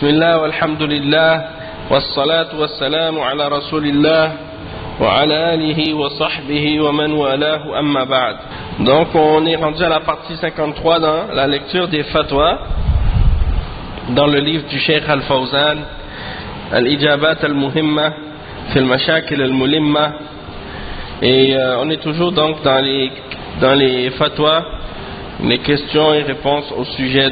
Bismillah walhamdulillah wassalatu wassalamu ala rasulillah wa ala alihi wa sahbihi wa man walahu amma ba'd. Donc on est rendu à la partie 53 dans la lecture des fatwas dans le livre du Cheikh Al-Fawzan Al-Ijabat Al-Muhimma fi al-Mashakil Al-Mulimma, et on est toujours donc dans les fatwas, les questions et réponses au sujet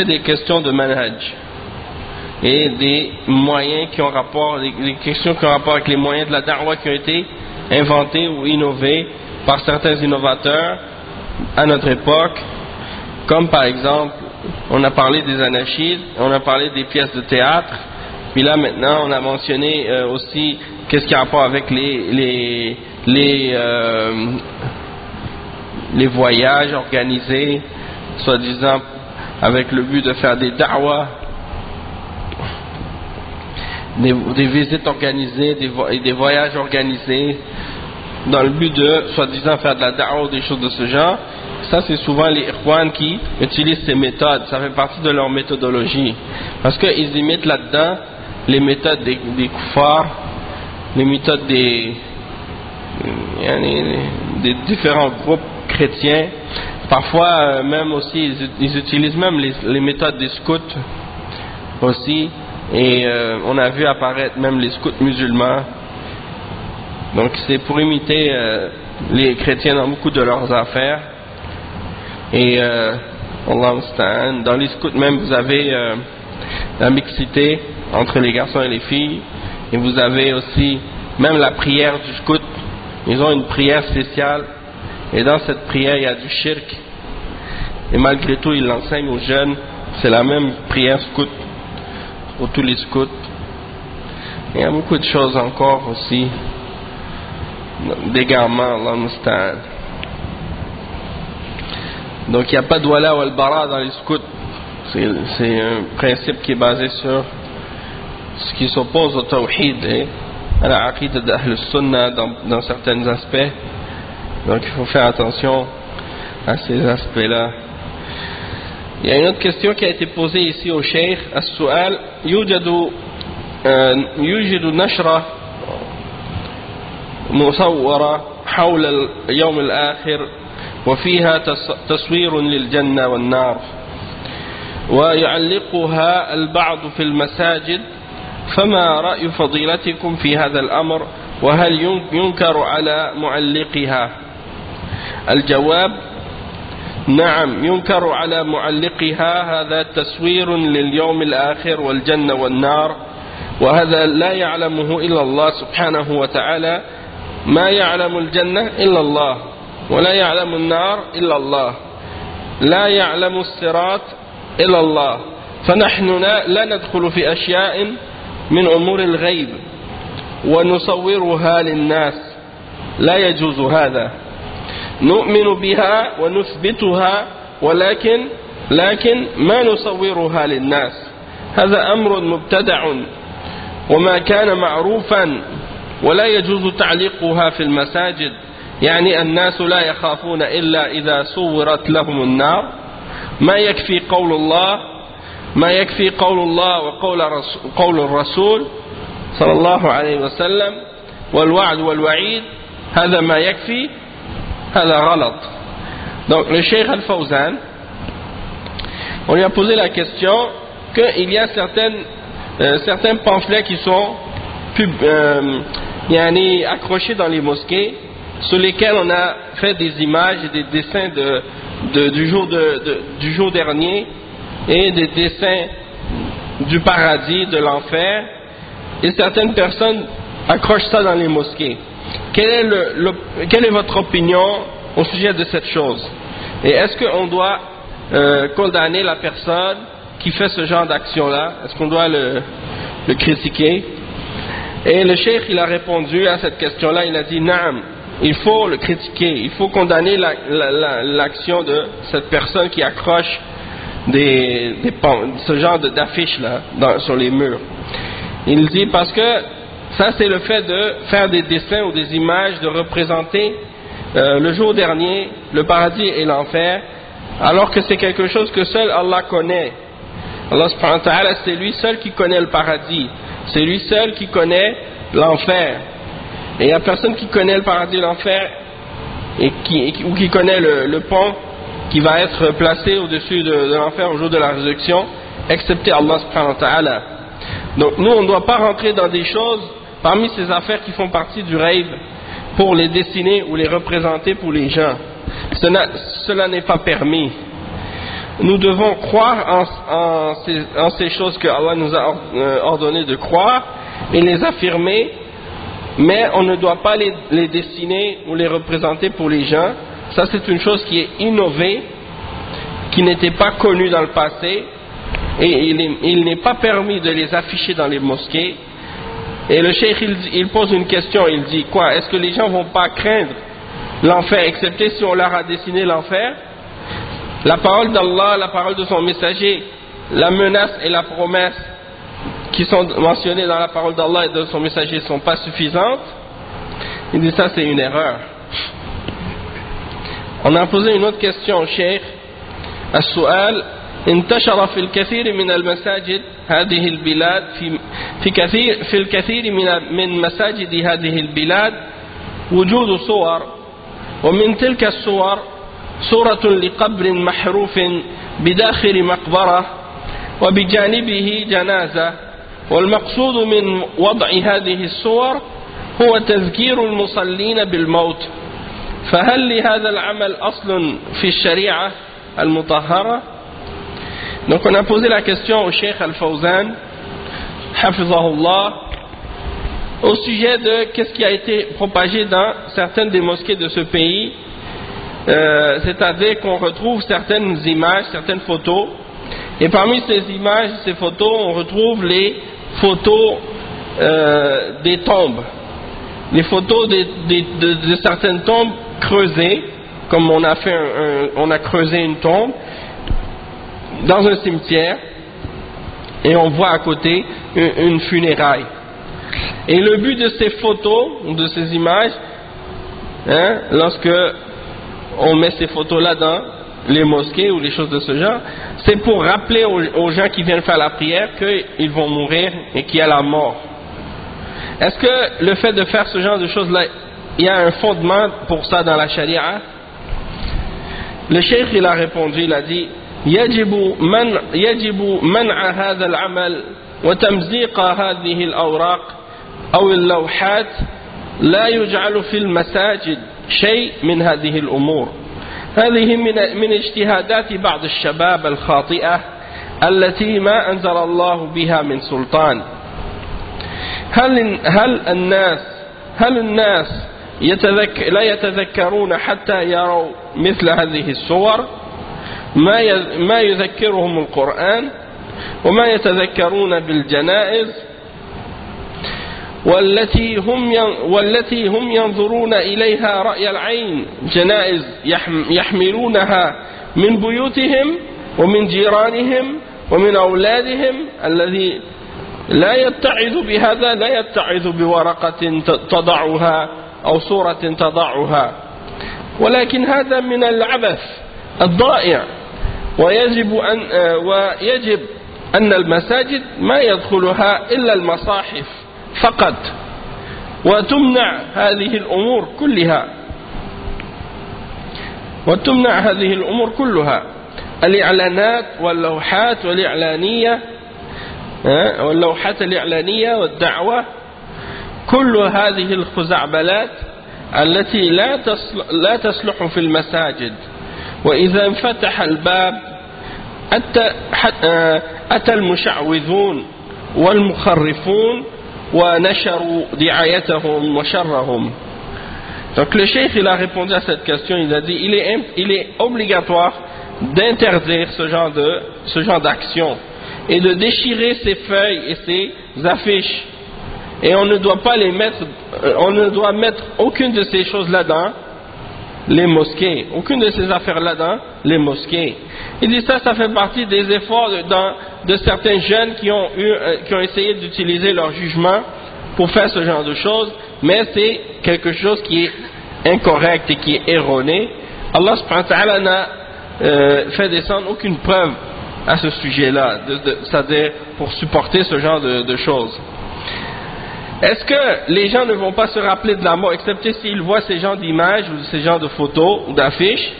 des questions de manhaj et des moyens qui ont rapport, les questions qui ont rapport avec les moyens de la da'wah qui ont été inventés ou innovés par certains innovateurs à notre époque, comme par exemple on a parlé des anashids, on a parlé des pièces de théâtre, puis là maintenant on a mentionné aussi qu'est-ce qui a rapport avec les voyages organisés, soi-disant avec le but de faire des da'wah, des visites organisées, des voyages organisés, dans le but de, soi-disant, faire de la da'wah ou des choses de ce genre. Ça, c'est souvent les ikhwan qui utilisent ces méthodes. Ça fait partie de leur méthodologie. Parce qu'ils imitent là-dedans les méthodes des kuffars, les méthodes des différents groupes chrétiens. Parfois, même aussi, ils utilisent même les méthodes des scouts aussi. Et on a vu apparaître même les scouts musulmans. Donc c'est pour imiter les chrétiens dans beaucoup de leurs affaires. Et Allah musta'an, dans les scouts même vous avez la mixité entre les garçons et les filles. Et vous avez aussi même la prière du scout. Ils ont une prière spéciale. Et dans cette prière il y a du shirk. Et malgré tout ils l'enseignent aux jeunes. C'est la même prière scout pour tous les scouts. Il y a beaucoup de choses encore aussi d'égarement, Allah musta'an. Donc il n'y a pas de wala wal bara dans les scouts. C'est un principe qui est basé sur ce qui s'oppose au tawhid et à la aqidah d'Ahl Sunnah dans certains aspects. Donc il faut faire attention à ces aspects-là. Il y a une autre question qui a été posée ici au Cheikh. As-su'al يوجد نشرة مصورة حول اليوم الآخر وفيها تصوير للجنة والنار ويعلقها البعض في المساجد، فما رأي فضيلتكم في هذا الأمر وهل ينكر على معلقها؟ الجواب: نعم، ينكر على معلقها هذا تصوير لليوم الآخر والجنة والنار، وهذا لا يعلمه إلا الله سبحانه وتعالى. ما يعلم الجنة إلا الله، ولا يعلم النار إلا الله، لا يعلم الصراط إلا الله، فنحن لا ندخل في أشياء من أمور الغيب ونصورها للناس، لا يجوز هذا. نؤمن بها ونثبتها لكن ما نصورها للناس. هذا أمر مبتدع وما كان معروفا، ولا يجوز تعليقها في المساجد. يعني الناس لا يخافون إلا إذا صورت لهم النار. ما يكفي قول الله وقول الرسول صلى الله عليه وسلم والوعد والوعيد، هذا ما يكفي. هذا غلط. Donc le Cheikh Al-Fawzan, on lui a posé la question qu'il y a certains pamphlets qui sont accrochés dans les mosquées, sur lesquels on a fait des images et des dessins du jour dernier, et des dessins du paradis, de l'enfer, et certaines personnes accrochent ça dans les mosquées. Quelle est votre opinion au sujet de cette chose? Et est-ce qu'on doit condamner la personne qui fait ce genre d'action-là? Est-ce qu'on doit le critiquer? Et le cheikh, il a répondu à cette question-là, il a dit: Naam, il faut le critiquer, il faut condamner l'action de cette personne qui accroche ce genre d'affiches-là sur les murs. Il dit parce que ça, c'est le fait de faire des dessins ou des images, de représenter le jour dernier, le paradis et l'enfer, alors que c'est quelque chose que seul Allah connaît. Allah subhanahu wa ta'ala, c'est lui seul qui connaît le paradis, c'est lui seul qui connaît l'enfer. Et il n'y a personne qui connaît le paradis et l'enfer ou qui connaît le pont qui va être placé au-dessus de l'enfer au jour de la résurrection, excepté Allah subhanahu wa ta'ala. Donc nous, on ne doit pas rentrer dans des choses parmi ces affaires qui font partie du rêve pour les dessiner ou les représenter pour les gens. Cela n'est pas permis. Nous devons croire en ces choses que Allah nous a ordonné de croire et les affirmer, mais on ne doit pas les dessiner ou les représenter pour les gens. Ça, c'est une chose qui est innovée, qui n'était pas connue dans le passé, et il n'est pas permis de les afficher dans les mosquées. Et le cheikh, il pose une question, il dit quoi? Est-ce que les gens vont pas craindre l'enfer, excepté si on leur a dessiné l'enfer? La parole d'Allah, la parole de son messager, la menace et la promesse qui sont mentionnées dans la parole d'Allah et de son messager ne sont pas suffisantes. Il dit ça, c'est une erreur. On a posé une autre question au cheikh. السؤال: انتشر في الكثير من المساجد هذه البلاد في الكثير من مساجد هذه البلاد وجود صور، ومن تلك الصور صورة لقبر محروف بداخل مقبرة وبجانبه جنازة، والمقصود من وضع هذه الصور هو تذكير المصلين بالموت، فهل لهذا العمل أصل في الشريعة المطهرة؟ Donc on a posé la question au Cheikh Al-Fawzan, Hafizahullah, au sujet de qu'est-ce qui a été propagé dans certaines des mosquées de ce pays, c'est-à-dire qu'on retrouve certaines images, certaines photos, et parmi ces images, ces photos, on retrouve les photos des tombes, les photos de certaines tombes creusées, comme on a creusé une tombe dans un cimetière, et on voit à côté une funéraille. Et le but de ces photos, de ces images, lorsque on met ces photos-là dans les mosquées ou les choses de ce genre, c'est pour rappeler aux gens qui viennent faire la prière qu'ils vont mourir et qu'il y a la mort. Est-ce que le fait de faire ce genre de choses-là, il y a un fondement pour ça dans la charia? Le cheikh, il a répondu, il a dit: يجب منع هذا العمل وتمزيق هذه الأوراق أو اللوحات، لا يجعل في المساجد شيء من هذه الأمور. هذه من اجتهادات بعض الشباب الخاطئة التي ما أنزل الله بها من سلطان. هل الناس لا يتذكرون حتى يروا مثل هذه الصور ما يذكرهم القرآن، وما يتذكرون بالجنائز والتي هم ينظرون إليها رأي العين، جنائز يحملونها من بيوتهم ومن جيرانهم ومن أولادهم، الذي لا يتعظ بهذا، لا يتعظ بورقة تضعها أو صورة تضعها، ولكن هذا من العبث الضائع. ويجب أن المساجد ما يدخلها إلا المصاحف فقط، وتمنع هذه الأمور كلها، الإعلانات واللوحات واللوحات الإعلانية والدعوة، كل هذه الخزعبلات التي لا تصلح في المساجد. وإذا انفتح الباب أتى المشعوذون والمخرفون ونشروا دعايتهم وشرهم. Donc le cheikh, il a répondu à cette question, il a dit il est obligatoire d'interdire ce genre d'action et de déchirer ces feuilles et ces affiches, et on ne doit mettre aucune de ces choses-là dans les mosquées, aucune de ces affaires-là dans les mosquées. Il dit ça fait partie des efforts de certains jeunes qui ont essayé d'utiliser leur jugement pour faire ce genre de choses, mais c'est quelque chose qui est incorrect et qui est erroné. Allah subhanahu wa ta'ala n'a fait descendre aucune preuve à ce sujet-là, c'est-à-dire pour supporter ce genre de choses. Est-ce que les gens ne vont pas se rappeler de la mort, excepté s'ils voient ces genres d'images ou ces genres de photos ou d'affiches?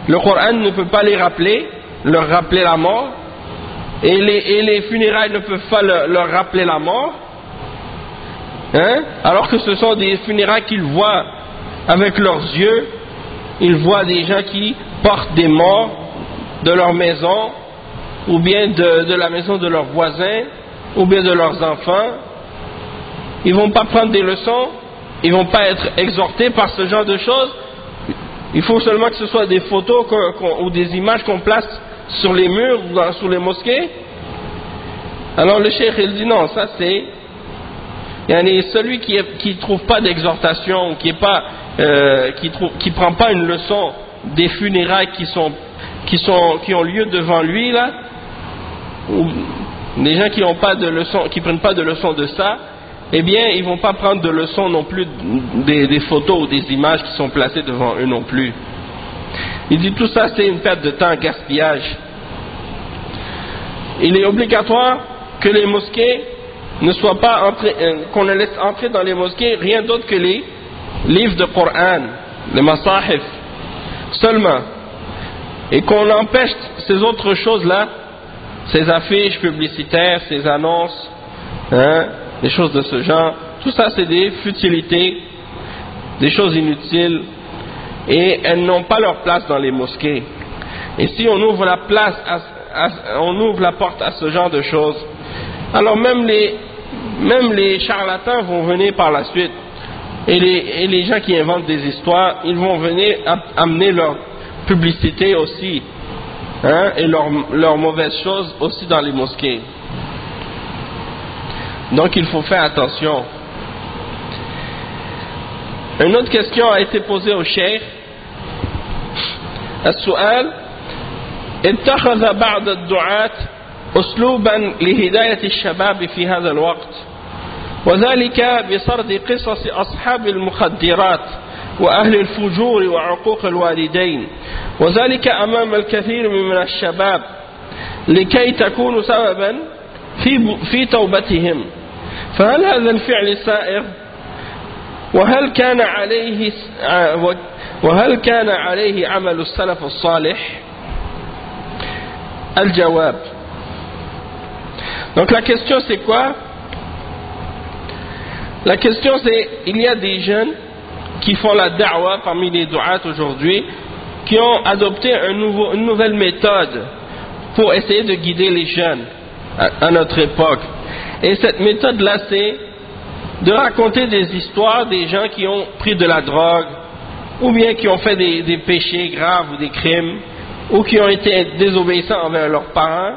Le Coran ne peut pas leur rappeler la mort, et les funérailles ne peuvent pas leur rappeler la mort, hein? Alors que ce sont des funérailles qu'ils voient avec leurs yeux. Ils voient des gens qui portent des morts de leur maison, ou bien de la maison de leurs voisins, ou bien de leurs enfants. Ils ne vont pas prendre des leçons, ils ne vont pas être exhortés par ce genre de choses. Il faut seulement que ce soit des photos ou des images qu'on place sur les murs ou sur les mosquées. Alors le cheikh il dit non, ça c'est celui qui ne trouve pas d'exhortation, qui prend pas une leçon des funérailles qui ont lieu devant lui là, ou des gens qui n'ont pas de leçon, qui prennent pas de leçon de ça, eh bien ils vont pas prendre de leçon non plus des photos ou des images qui sont placées devant eux non plus. Il dit tout ça c'est une perte de temps, un gaspillage. Il est obligatoire que les mosquées ne soient pas qu'on ne laisse entrer dans les mosquées rien d'autre que les livres de Coran, les masahif seulement, et qu'on empêche ces autres choses là, ces affiches publicitaires, ces annonces, hein, des choses de ce genre. Tout ça c'est des futilités, des choses inutiles, et elles n'ont pas leur place dans les mosquées. Et si on ouvre on ouvre la porte à ce genre de choses, alors même les charlatans vont venir par la suite, et les gens qui inventent des histoires, ils vont venir amener leur publicité aussi, hein, et leurs mauvaises choses aussi dans les mosquées. Donc il faut faire attention. Une autre question a été posée au cheikh. السؤال: اتخذ بعض الدعاة أسلوبا لهداية الشباب في هذا الوقت، وذلك بسرد قصص أصحاب المخدرات وأهل الفجور وعقوق الوالدين، وذلك أمام الكثير من الشباب لكي تكون سببا في توبتهم، فهل هذا الفعل سائغ؟ وهل كان عليه عمل السلف الصالح؟ الجواب. Donc la question c'est quoi? La question c'est, il y a des jeunes qui font la da'wa parmi les du'at aujourd'hui, qui ont adopté une nouvelle méthode pour essayer de guider les jeunes à notre époque. Et cette méthode là c'est de raconter des histoires des gens qui ont pris de la drogue, ou bien qui ont fait des péchés graves ou des crimes, ou qui ont été désobéissants envers leurs parents,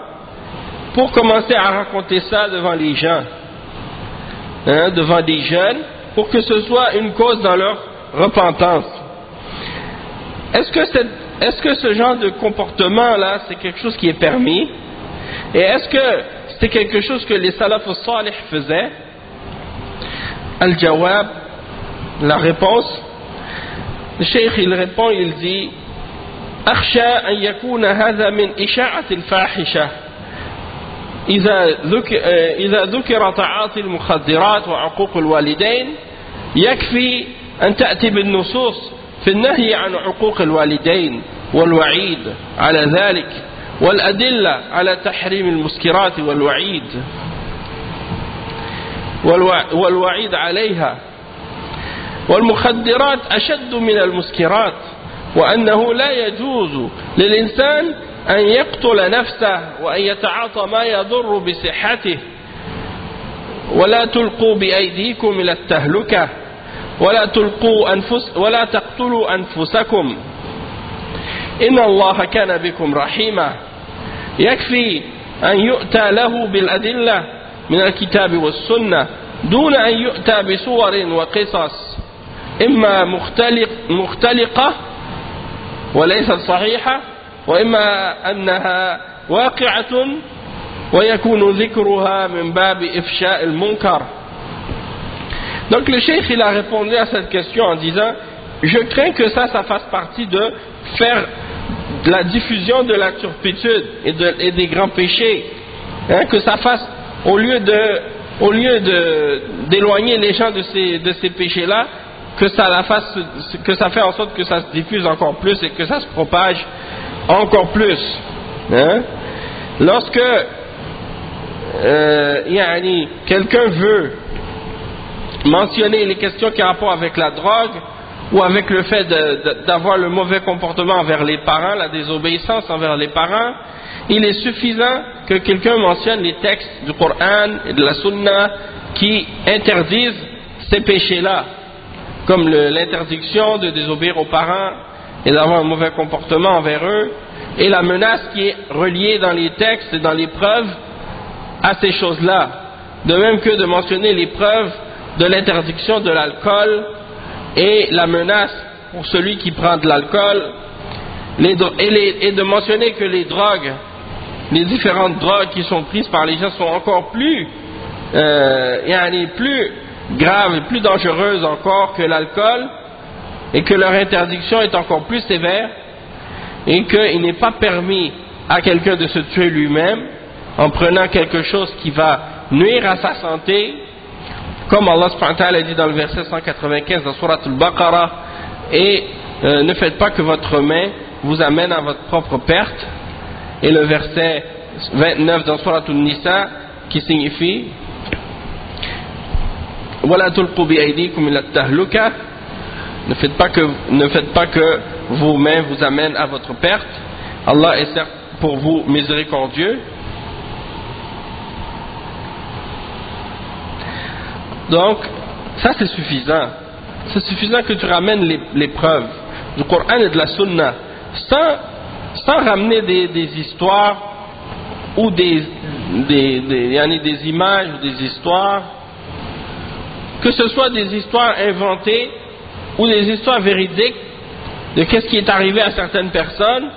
pour commencer à raconter ça devant les gens, hein, devant des jeunes, pour que ce soit une cause dans leur repentance. Est-ce que ce genre de comportement là c'est quelque chose qui est permis, et est-ce que c'est quelque chose que les salaf salih faisaient? Al-Jawab, la réponse. Le cheikh il répond, il dit: أخشى أن يكون هذا من إشاعة الفاحشة إذا ذكر تعاطي المخدرات وعقوق الوالدين، يكفي أن تأتي بالنصوص في النهي عن عقوق الوالدين والوعيد على ذلك، والأدلة على تحريم المسكرات والوعيد عليها، والمخدرات أشد من المسكرات، وأنه لا يجوز للإنسان أن يقتل نفسه وأن يتعاطى ما يضر بصحته، ولا تلقوا بأيديكم إلى التهلكة، ولا تقتلوا أنفسكم، إن الله كان بكم رحيما. يكفي أن يؤتى له بالأدلة من الكتاب والسنة دون أن يؤتى بصور وقصص إما مختلقة وليست صحيحة، وإما أنها واقعة ويكون ذكرها من باب إفشاء المنكر. Donc le cheikh il a répondu à cette question en disant: je crains que ça fasse partie de faire de la diffusion de la turpitude et des grands péchés, hein, que ça fasse, au lieu d'éloigner les gens de ces péchés-là, que ça fait en sorte que ça se diffuse encore plus et que ça se propage encore plus, hein. Lorsque quelqu'un veut mentionner les questions qui ont rapport avec la drogue ou avec le fait d'avoir le mauvais comportement envers les parents, la désobéissance envers les parents, il est suffisant que quelqu'un mentionne les textes du Coran et de la Sunna qui interdisent ces péchés-là, comme l'interdiction de désobéir aux parents et d'avoir un mauvais comportement envers eux, et la menace qui est reliée dans les textes et dans les preuves à ces choses-là, de même que de mentionner les preuves de l'interdiction de l'alcool et la menace pour celui qui prend de l'alcool, et de mentionner que les drogues, les différentes drogues qui sont prises par les gens sont encore plus graves et plus dangereuses encore que l'alcool, et que leur interdiction est encore plus sévère, et qu'il n'est pas permis à quelqu'un de se tuer lui-même en prenant quelque chose qui va nuire à sa santé, comme Allah subhanahu wa ta'ala dit dans le verset 195 dans Surat al-Baqarah, et ne faites pas que votre main vous amène à votre propre perte, et le verset 29 dans Surat al-Nisa qui signifie وَلَا تُلْقُوا بِأَيْدِيكُمْ إِلَى التَّهْلُكَةِ, ne faites pas que vos mains vous amènent à votre perte. Allah est certes pour vous miséricordieux. Donc, ça c'est suffisant. C'est suffisant que tu ramènes les preuves du Coran et de la Sunna, sans ramener des histoires ou des images ou des histoires, que ce soit des histoires inventées ou des histoires véridiques de qu'est-ce qui est arrivé à certaines personnes.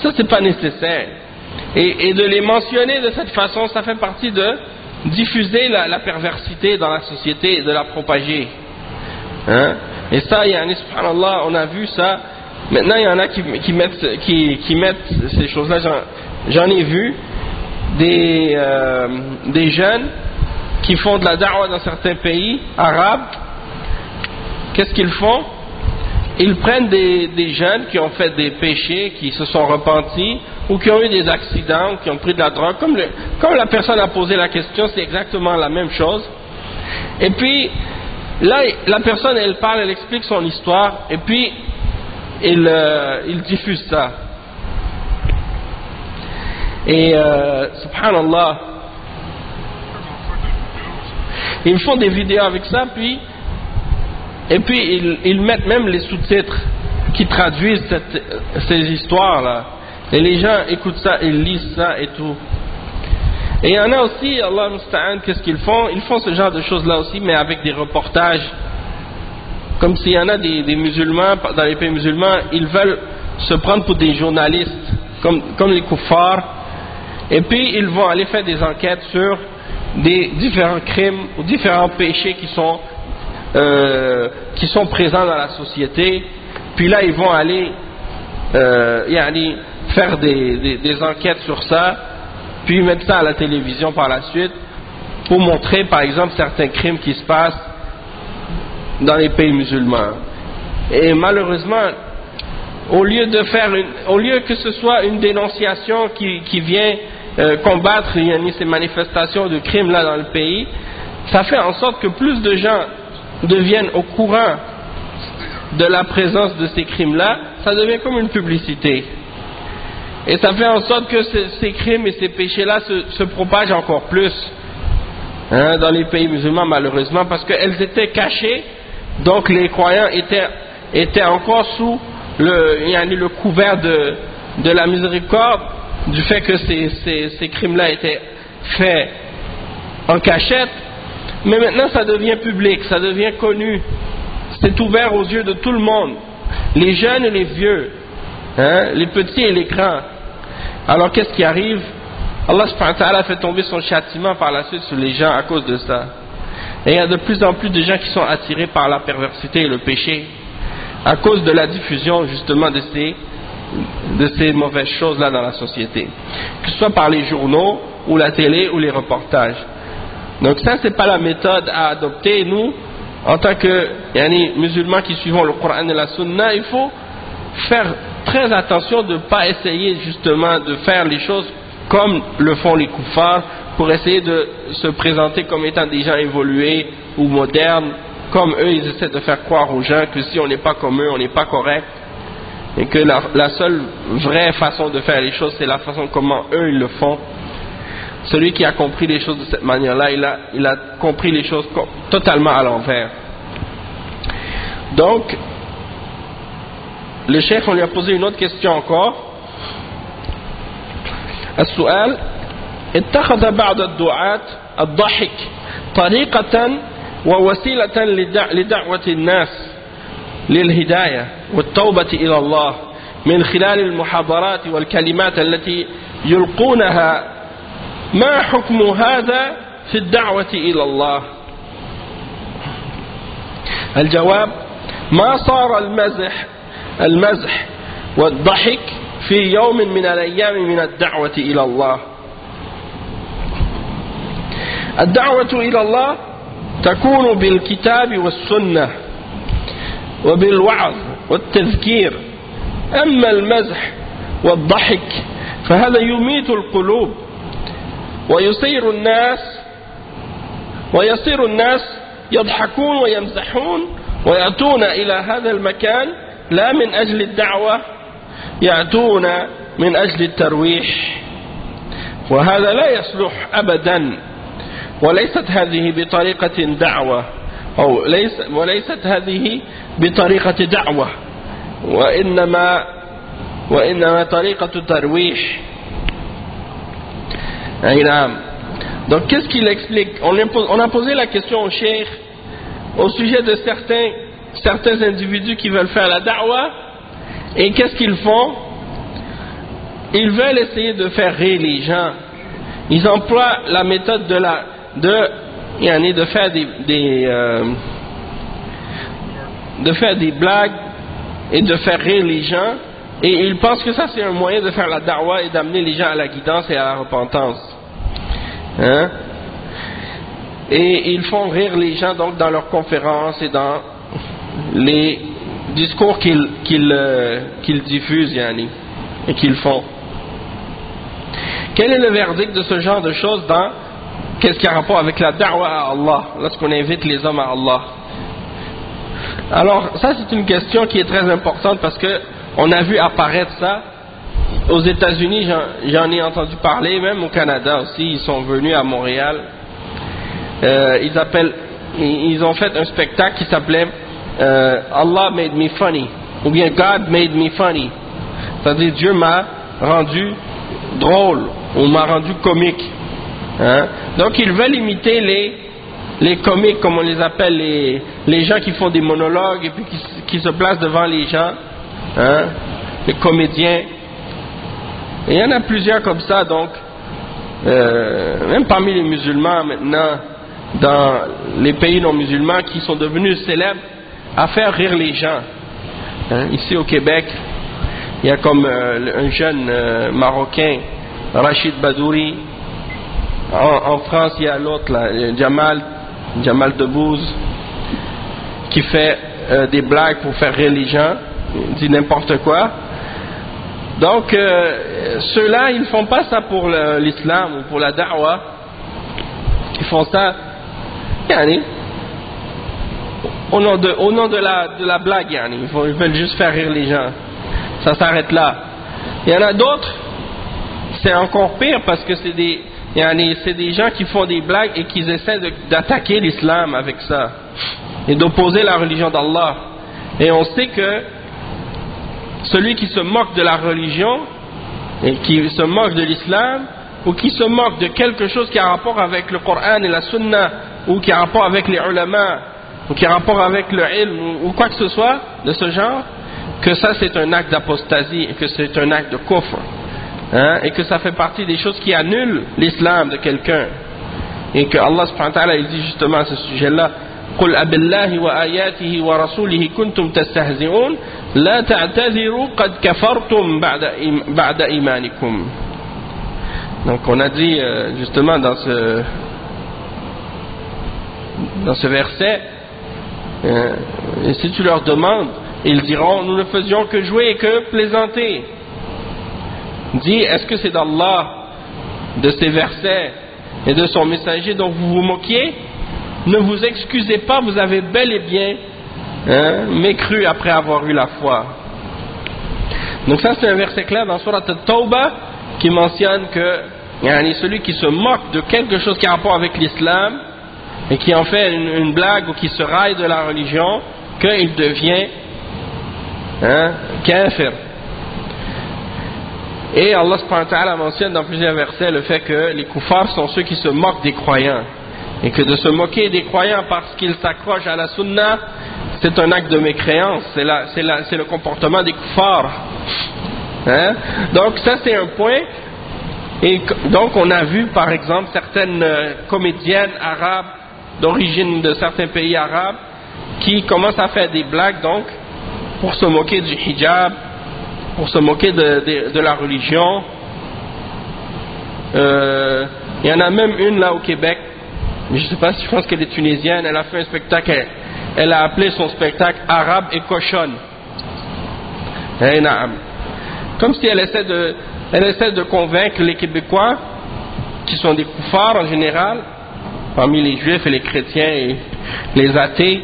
Ça c'est pas nécessaire, et de les mentionner de cette façon, ça fait partie de diffuser la perversité dans la société et de la propager, hein? Et ça, subhanallah, on a vu ça. Maintenant il y en a qui mettent ces choses-là. J'en ai vu des jeunes qui font de la da'wah dans certains pays arabes. Qu'est-ce qu'ils font? Ils prennent des jeunes qui ont fait des péchés, qui se sont repentis, ou qui ont eu des accidents, qui ont pris de la drogue. Comme la personne a posé la question, c'est exactement la même chose. Et puis, là, la personne, elle parle, elle explique son histoire, et puis, il diffuse ça. Et, subhanallah, ils font des vidéos avec ça, et puis ils mettent même les sous-titres qui traduisent ces histoires-là. Et les gens écoutent ça, ils lisent ça et tout. Et il y en a aussi, Allah musta'an, qu'est-ce qu'ils font? Ils font ce genre de choses-là aussi, mais avec des reportages. Comme s'il y en a des musulmans, dans les pays musulmans, ils veulent se prendre pour des journalistes, comme les kuffars. Et puis ils vont aller faire des enquêtes sur des différents crimes ou différents péchés qui sont présents dans la société. Puis là ils vont aller faire des enquêtes sur ça, puis mettre ça à la télévision par la suite pour montrer par exemple certains crimes qui se passent dans les pays musulmans. Et malheureusement, au lieu que ce soit une dénonciation qui vient combattre ces manifestations de crimes là dans le pays, ça fait en sorte que plus de gens deviennent au courant de la présence de ces crimes là. Ça devient comme une publicité, et ça fait en sorte que ces crimes et ces péchés là se propagent encore plus, hein, dans les pays musulmans, malheureusement, parce qu'elles étaient cachées. Donc les croyants étaient encore sous le couvert de la miséricorde, du fait que ces crimes-là étaient faits en cachette. Mais maintenant ça devient public, ça devient connu, c'est ouvert aux yeux de tout le monde, les jeunes et les vieux, hein, les petits et les grands. Alors qu'est-ce qui arrive? Allah subhanahu wa ta'ala fait tomber son châtiment par la suite sur les gens à cause de ça. Et il y a de plus en plus de gens qui sont attirés par la perversité et le péché à cause de la diffusion justement de ces mauvaises choses-là dans la société, que ce soit par les journaux, ou la télé, ou les reportages. Donc ça, c'est pas la méthode à adopter. Nous, en tant que musulmans qui suivons le Coran et la Sunna, il faut faire très attention de ne pas essayer justement de faire les choses comme le font les kuffars, pour essayer de se présenter comme étant des gens évolués ou modernes, comme eux ils essaient de faire croire aux gens que si on n'est pas comme eux, on n'est pas correct, et que la seule vraie façon de faire les choses, c'est la façon comment eux ils le font. Celui qui a compris les choses de cette manière-là, il a compris les choses totalement à l'envers. Donc, le chef, on lui a posé une autre question encore. السؤال: اتخذ بعض الدعاة الضحك طريقة ووسيلة لدعوة الناس للهداية والتوبة إلى الله من خلال المحاضرات والكلمات التي يلقونها، ما حكم هذا في الدعوة إلى الله؟ الجواب: ما صار المزح والضحك في يوم من الأيام من الدعوة إلى الله. الدعوة إلى الله تكون بالكتاب والسنة وبالوعظ والتذكير، أما المزح والضحك فهذا يميت القلوب ويصير الناس يضحكون ويمزحون ويأتون إلى هذا المكان لا من أجل الدعوة، يأتون من أجل الترويح، وهذا لا يصلح أبدا، وليست هذه بطريقة دعوة وليست هذه بطريقة دعوة، وإنما طريقة ترويح. Donc qu'est-ce qu'il explique? On a posé la question au cheikh au sujet de certains individus qui veulent faire la da'wah, et qu'est-ce qu'ils font? Ils veulent essayer de faire rire les gens. Ils emploient la méthode de faire des blagues et de faire rire les gens, et ils pensent que ça c'est un moyen de faire la da'wah et d'amener les gens à la guidance et à la repentance. Et ils font rire les gens donc dans leurs conférences et dans les discours qu'ils diffusent et qu'ils font. Quel est le verdict de ce genre de choses dans qu'est-ce qui a rapport avec la da'wah à Allah, lorsqu'on invite les hommes à Allah? Alors ça c'est une question qui est très importante, parce que on a vu apparaître ça aux États-Unis, j'en ai entendu parler, même au Canada aussi, ils sont venus à Montréal. Ils ont fait un spectacle qui s'appelait Allah made me funny, ou bien God made me funny, c'est-à-dire Dieu m'a rendu drôle ou m'a rendu comique. Donc ils veulent imiter les comiques, comme on les appelle, les gens qui font des monologues et puis qui se placent devant les gens, les comédiens. Et il y en a plusieurs comme ça, donc même parmi les musulmans maintenant, dans les pays non musulmans, qui sont devenus célèbres à faire rire les gens. Ici au Québec, il y a comme un jeune Marocain, Rachid Badouri. En France, il y a l'autre là, Jamal Debbouze, qui fait des blagues pour faire rire les gens, il dit n'importe quoi. Donc ceux-là, ils ne font pas ça pour l'islam ou pour la da'wah, ils font ça au nom de la blague, ils veulent juste faire rire les gens. Ça s'arrête là. Il y en a d'autres, c'est encore pire, parce que c'est des gens qui font des blagues et qui essaient d'attaquer l'islam avec ça et d'opposer la religion d'Allah. Et on sait que celui qui se moque de la religion et qui se moque de l'islam, ou qui se moque de quelque chose qui a rapport avec le Coran et la Sunna, ou qui a rapport avec les ulama, ou qui a rapport avec le ilm, ou quoi que ce soit de ce genre, que ça c'est un acte d'apostasie, et que c'est un acte de kufr, et que ça fait partie des choses qui annulent l'islam de quelqu'un, et que Allah subhanahu wa ta'ala il dit justement à ce sujet-là: قل أبالله وآياته ورسوله كنتم تستهزئون لا تعتذروا قد كفرتم بعد إيمانكم. Donc on a dit justement dans ce verset, et si tu leur demandes, ils diront nous ne faisions que jouer et que plaisanter. Dis, est-ce que c'est d'Allah, de ces versets et de son messager dont vous vous moquiez? Ne vous excusez pas, vous avez bel et bien mécru après avoir eu la foi. Donc ça c'est un verset clair dans Surat At-Tawbah qui mentionne que celui qui se moque de quelque chose qui a rapport avec l'islam et qui en fait une blague ou qui se raille de la religion, qu'il devient kafir. Et Allah subhanahu wa ta'ala mentionne dans plusieurs versets le fait que les kuffars sont ceux qui se moquent des croyants, et que de se moquer des croyants parce qu'ils s'accrochent à la sunna, c'est un acte de mécréance, c'est le comportement des kuffars. Donc ça c'est un point. Et donc on a vu par exemple certaines comédiennes arabes d'origine de certains pays arabes qui commencent à faire des blagues donc pour se moquer du hijab, pour se moquer de la religion. Il y en a même une là au Québec, je ne sais pas si, je pense qu'elle est tunisienne, elle a fait un spectacle, elle a appelé son spectacle Arabe et cochonne. Comme si elle essaie de convaincre les Québécois, qui sont des kuffars en général, parmi les juifs et les chrétiens et les athées,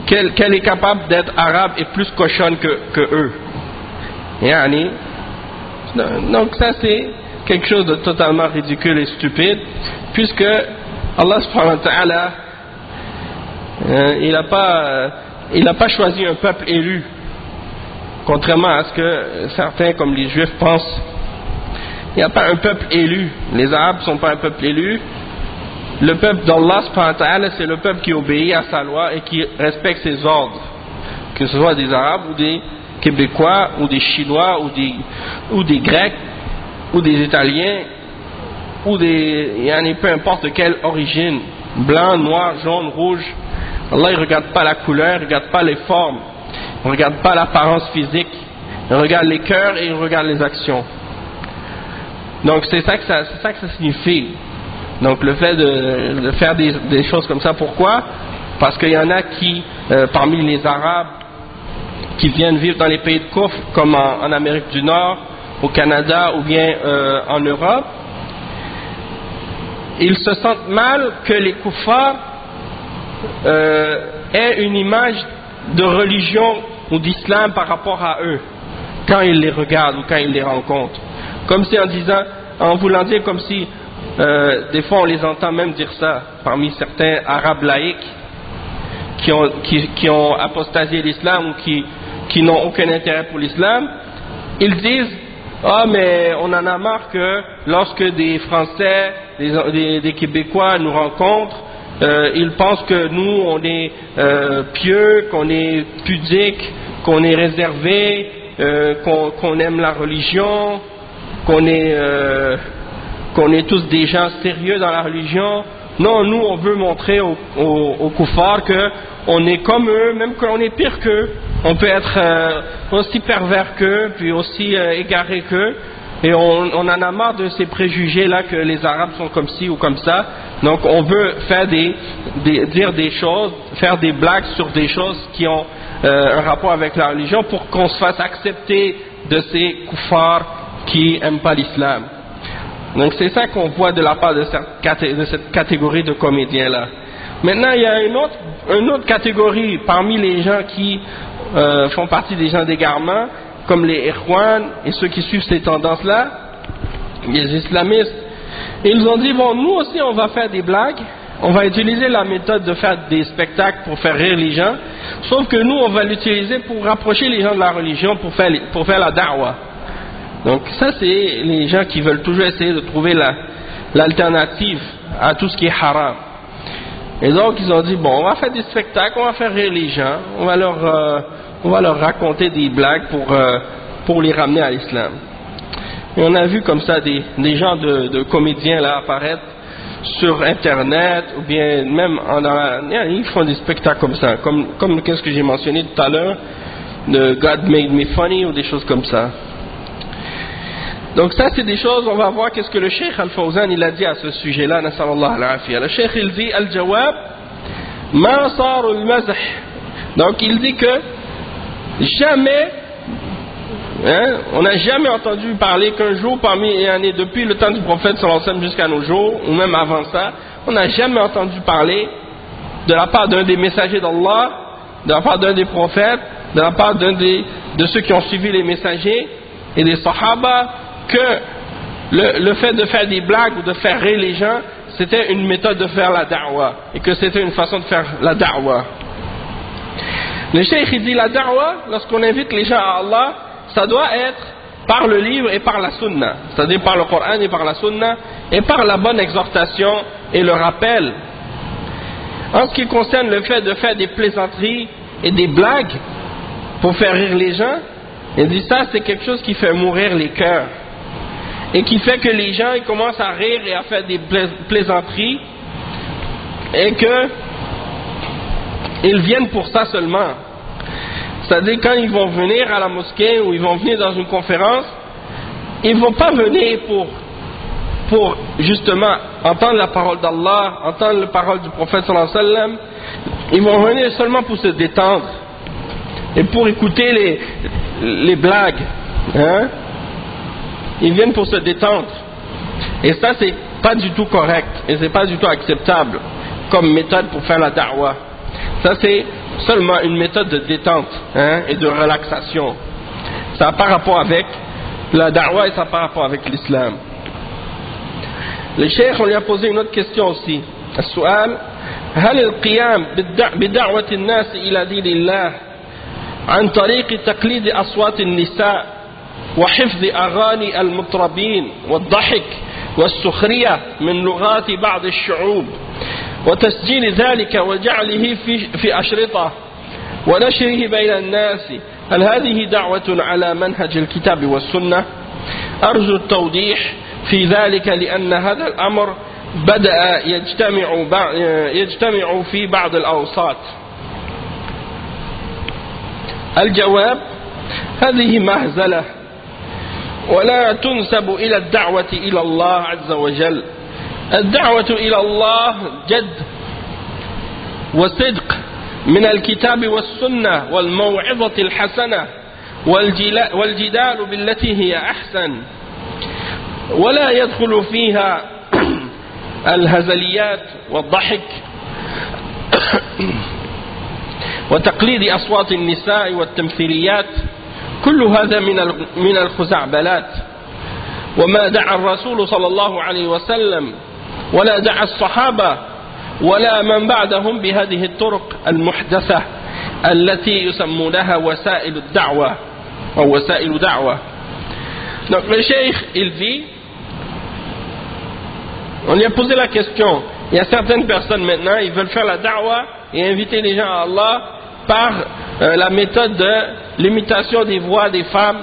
qu'elle est capable d'être arabe et plus cochonne que eux. Donc ça c'est quelque chose de totalement ridicule et stupide, puisque Allah subhanahu wa ta'ala il n'a pas choisi un peuple élu, contrairement à ce que certains comme les juifs pensent. Il n'y a pas un peuple élu, les arabes ne sont pas un peuple élu. Le peuple d'Allah subhanahu wa ta'ala, c'est le peuple qui obéit à sa loi et qui respecte ses ordres, que ce soit des arabes ou des Québécois ou des Chinois ou des Grecs ou des Italiens ou peu importe de quelle origine, blanc, noir, jaune, rouge. Allah il regarde pas la couleur, il regarde pas les formes, il regarde pas l'apparence physique, il regarde les cœurs et il regarde les actions. Donc c'est ça que ça signifie. Donc le fait de faire des choses comme ça, pourquoi? Parce qu'il y en a qui, parmi les Arabes, qui viennent vivre dans les pays de Koufr, comme en Amérique du Nord, au Canada ou bien en Europe, ils se sentent mal que les kuffars aient une image de religion ou d'islam par rapport à eux, quand ils les regardent ou quand ils les rencontrent. Comme si en voulant dire comme si, des fois on les entend même dire ça, parmi certains arabes laïcs qui ont apostasié l'islam ou qui n'ont aucun intérêt pour l'islam, ils disent mais on en a marre que lorsque des Français, des Québécois nous rencontrent, ils pensent que nous on est pieux, qu'on est pudique, qu'on est réservé, qu'on aime la religion, qu'on est tous des gens sérieux dans la religion. Non, nous on veut montrer aux kuffars qu'on est comme eux, même qu'on est pire qu'eux. On peut être aussi pervers qu'eux, puis aussi égaré qu'eux. Et on en a marre de ces préjugés là que les Arabes sont comme ci ou comme ça. Donc on veut faire dire des choses, faire des blagues sur des choses qui ont un rapport avec la religion pour qu'on se fasse accepter de ces kuffars qui n'aiment pas l'islam. Donc c'est ça qu'on voit de la part de cette catégorie de comédiens là. Maintenant il y a une autre catégorie parmi les gens qui font partie des gens d'égarement, comme les Ikhwan et ceux qui suivent ces tendances là, les islamistes. Ils ont dit bon, nous aussi on va faire des blagues, on va utiliser la méthode de faire des spectacles pour faire rire les gens, sauf que nous on va l'utiliser pour rapprocher les gens de la religion, pour faire la da'wah. Donc ça c'est les gens qui veulent toujours essayer de trouver l'alternative à tout ce qui est haram. Et donc ils ont dit bon, on va faire des spectacles, on va faire rire les gens, on va leur raconter des blagues pour les ramener à l'islam. Et on a vu comme ça des gens de comédiens là apparaître sur internet ou bien même ils font des spectacles comme ça, comme qu'est-ce que j'ai mentionné tout à l'heure. de God made me funny ou des choses comme ça. Donc ça c'est des choses, on va voir qu'est-ce que le Cheikh Al-Fawzan il a dit à ce sujet-là, nasallallahu al-afiyya. Le Cheikh il dit al-jawab ma saru al-mazh. Donc il dit que jamais, on n'a jamais entendu parler qu'un jour depuis le temps du prophète sallallahu alayhi wa sallam jusqu'à nos jours, ou même avant ça, on n'a jamais entendu parler de la part d'un des messagers d'Allah, de la part d'un des prophètes, de la part de ceux qui ont suivi les messagers et des sahaba, que le fait de faire des blagues ou de faire rire les gens, c'était une méthode de faire la da'wa, et que c'était une façon de faire la da'wa. Le cheikh il dit la da'wa, lorsqu'on invite les gens à Allah, ça doit être par le livre et par la sunna, c'est-à-dire par le Coran et par la sunna, et par la bonne exhortation et le rappel. En ce qui concerne le fait de faire des plaisanteries et des blagues pour faire rire les gens, il dit ça c'est quelque chose qui fait mourir les cœurs et qui fait que les gens ils commencent à rire et à faire des plaisanteries et que ils viennent pour ça seulement. C'est-à-dire quand ils vont venir à la mosquée ou ils vont venir dans une conférence, ils ne vont pas venir pour justement entendre la parole d'Allah, entendre la parole du prophète sallallahu alayhi wa sallam. Ils vont venir seulement pour se détendre et pour écouter les blagues, Ils viennent pour se détendre, et ça c'est pas du tout correct et c'est pas du tout acceptable comme méthode pour faire la da'wa. Ça c'est seulement une méthode de détente et de relaxation. Ça n'a pas rapport avec la da'wa et ça n'a pas rapport avec l'islam. Le cheikh on lui a posé une autre question aussi. السؤال هل القيام بدعوة الناس إلى دين الله عن طريق تقليد أصوات النساء وحفظ أغاني المطربين والضحك والسخرية من لغات بعض الشعوب وتسجيل ذلك وجعله في أشرطة ونشره بين الناس، هل هذه دعوة على منهج الكتاب والسنة؟ أرجو التوضيح في ذلك لأن هذا الأمر بدأ يجتمع في بعض الأوساط. الجواب: هذه مهزلة ولا تنسب إلى الدعوة إلى الله عز وجل. الدعوة إلى الله جد وصدق من الكتاب والسنة والموعظة الحسنة والجدال بالتي هي أحسن، ولا يدخل فيها الهزليات والضحك وتقليد أصوات النساء والتمثيليات. كل هذا من الخزعبلات، وما دعا الرسول صلى الله عليه وسلم ولا دعا الصحابة ولا من بعدهم بهذه الطرق المحدثة التي يسمونها وسائل الدعوة أو وسائل دعوة. Donc le cheikh il dit, on lui a posé la question, il y a certaines personnes maintenant, ils veulent faire la da'wa et inviter les gens à Allah par la méthode de l'imitation des voix des femmes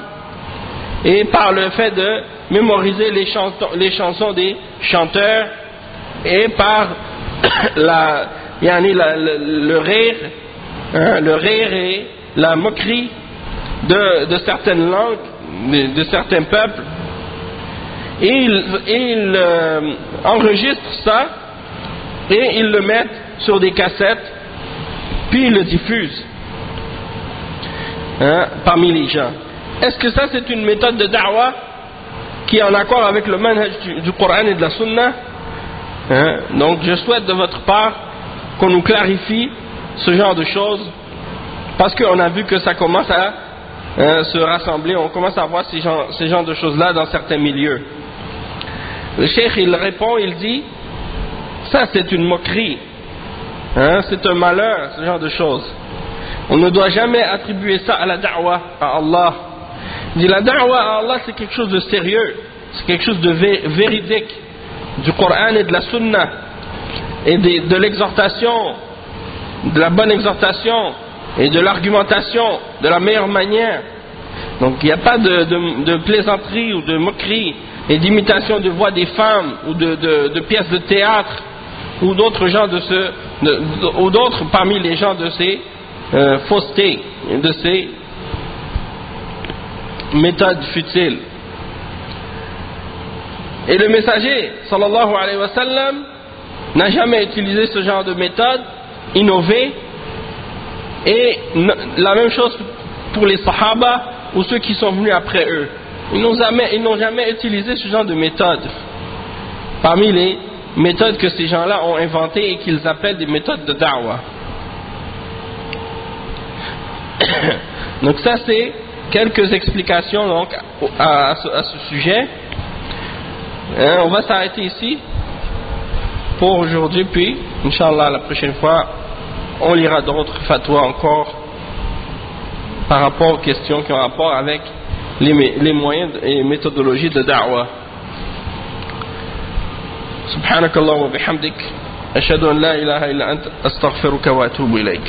et par le fait de mémoriser les chansons des chanteurs et par le rire et la moquerie de certaines langues, de certains peuples. Et ils enregistrent ça et ils le mettent sur des cassettes puis ils le diffusent parmi les gens. Est-ce que ça c'est une méthode de da'wa qui est en accord avec le manhaj du Coran et de la Sunna? Donc je souhaite de votre part qu'on nous clarifie ce genre de choses, parce qu'on a vu que ça commence à se rassembler, on commence à voir ces genres de choses là dans certains milieux. Le cheikh il répond, il dit ça c'est une moquerie, c'est un malheur, ce genre de choses. On ne doit jamais attribuer ça à la da'wa à Allah. Il dit la da'wa à Allah c'est quelque chose de sérieux, c'est quelque chose de véridique du Coran et de la Sunna et de l'exhortation, de la bonne exhortation et de l'argumentation de la meilleure manière. Donc il n'y a pas de plaisanterie ou de moquerie et d'imitation de voix des femmes ou de pièces de théâtre ou d'autres gens ou d'autres parmi les gens de ces faussetés, de ces méthode futile. Et le messager, sallallahu alayhi wa sallam, n'a jamais utilisé ce genre de méthode innovée. Et la même chose pour les sahaba ou ceux qui sont venus après eux. Ils n'ont jamais utilisé ce genre de méthode. Parmi les méthodes que ces gens-là ont inventées et qu'ils appellent des méthodes de da'wah. Donc ça c'est quelques explications donc à ce sujet. On va s'arrêter ici pour aujourd'hui, puis Inch'Allah la prochaine fois on lira d'autres fatwas encore par rapport aux questions qui ont rapport avec les moyens et méthodologies de da'wah. Subhanakallah wa bihamdik, ashhadu an la ilaha illa anta, astaghfiruka wa atubu ilayk.